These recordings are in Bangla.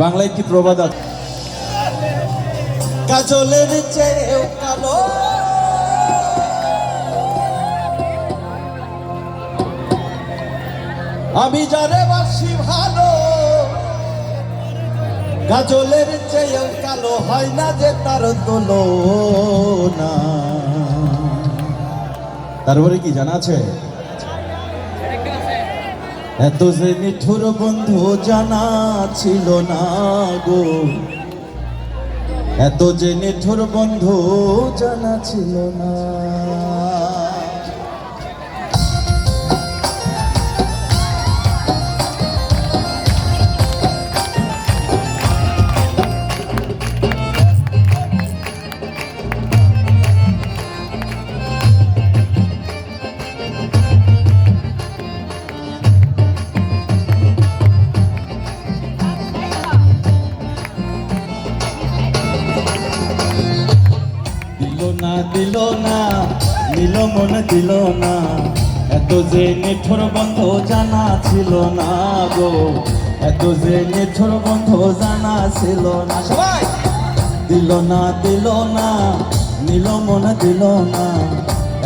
বাংলায় কি প্রবাদ আছে? কাজলের চেয়েও কালো আমি যারে বাসি ভালো, কাজলের চেয়েও কালো হয় না যে তার তুলনা। তারপরে কি জানা আছে? এত যে নিঠুর বন্ধু জানা ছিল না গো, এত যে নিঠুর বন্ধু জানা ছিল না। দিল না নিল মন দিল না, এত যে নিঠুর বন্ধু জানা ছিল না গো, এত যে নিঠুর বন্ধু জানা ছিল না। সবাই দিল না নিল মন দিল না,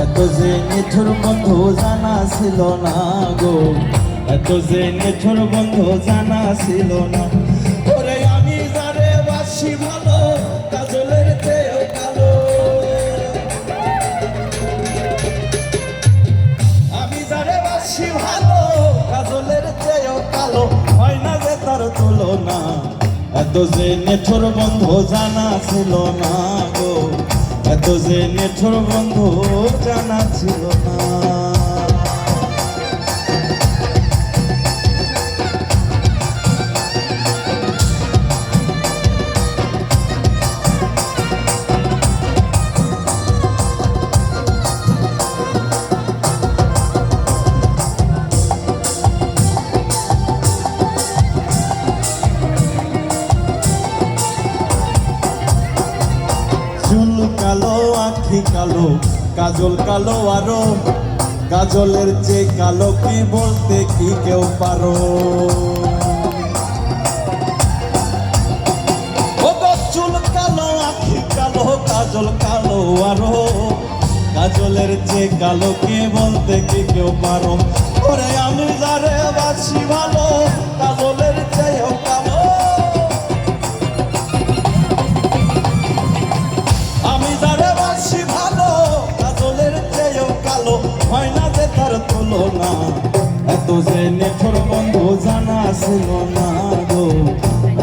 এত যে নিঠুর বন্ধু জানা ছিল না গো, এত যে নিঠুর বন্ধু জানা ছিল না। ওরে আমি যারে বাসি ভালো, কাজলের চেয়েও কালো, আমি যারে বাসি ভালো, কাজলের চেয়েও কালো হয় না যে তার তুলনা। এত যে নিঠুর বন্ধু জানা ছিল না গো, এত যে নিঠুর বন্ধু জানা ছিল না। চুল কালো আখি কালো কাজল কালো আরো, কাজলের চেয়ে কালো কি বলতে কি কেউ পারো? ও গো চুল কালো আখি কালো কাজল কালো আরো, কাজলের চেয়ে কালো কি বলতে কি কেউ পারো? ওরে আমি যারে বাসি ভালো, কাজলের চেয়েও কালো, আমি যারে বাসি ভালো, কাজলের চেয়েও কালো হয় না যে তার তুলনা। এত যে নিঠুর বন্ধু জানা ছিল না গো,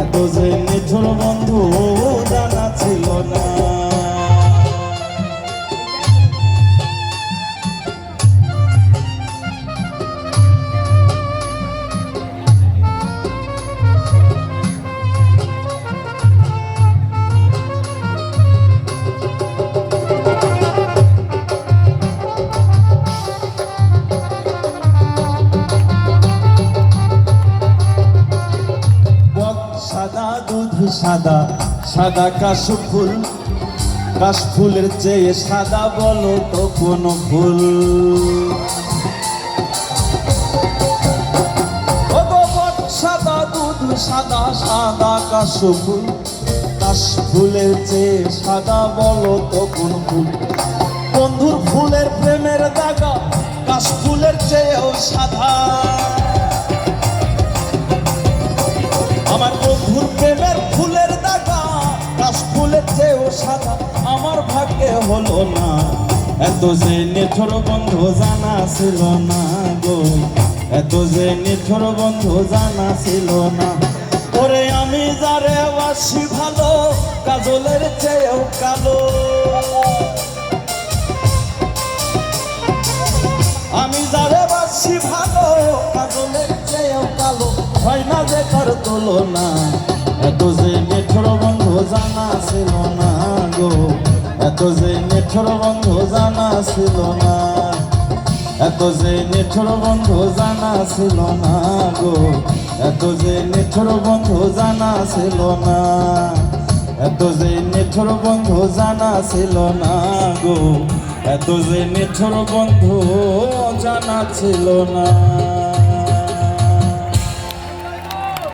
এত যে নিঠুর বন্ধু জানা ছিল না। সাদা দুধ সাদা সাদা কাশফুল, কাশফুলের চেয়ে সাদা বলো তো কোন ফুল? সাদা দুধ সাদা সাদা কাশফুল, কাশফুলের চেয়ে সাদা বলো তো কোন ফুল? বন্ধুর ফুলের প্রেমের দাগা কাশফুলের চেয়েও সাদা, আমার বন্ধুর প্রেমের ফুলের দাগা কাশফুলের চেয়েও সাদা আমার ভাগ্যে হলো না। এত যে নিঠুর বন্ধু জানা ছিল না গো, এত যে নিঠুর বন্ধু জানা ছিল না। ওরে আমি যারে বাসি ভালো, কাজলের চেয়েও কালো, আমি যারে বাসি ভালো, কাজলের চেয়েও কালো হয় না যে তার তুলনা। এত যে নিঠুর বন্ধু জানা ছিল না গো, এত যে নিঠুর বন্ধু জানা ছিল না, এত যে নিঠুর বন্ধু জানা ছিল না গো, এত যে নিঠুর বন্ধু জানা ছিল না, এত যে নিঠুর বন্ধু জানা ছিল না গো, এত যে নিঠুর বন্ধু জানা ছিল না।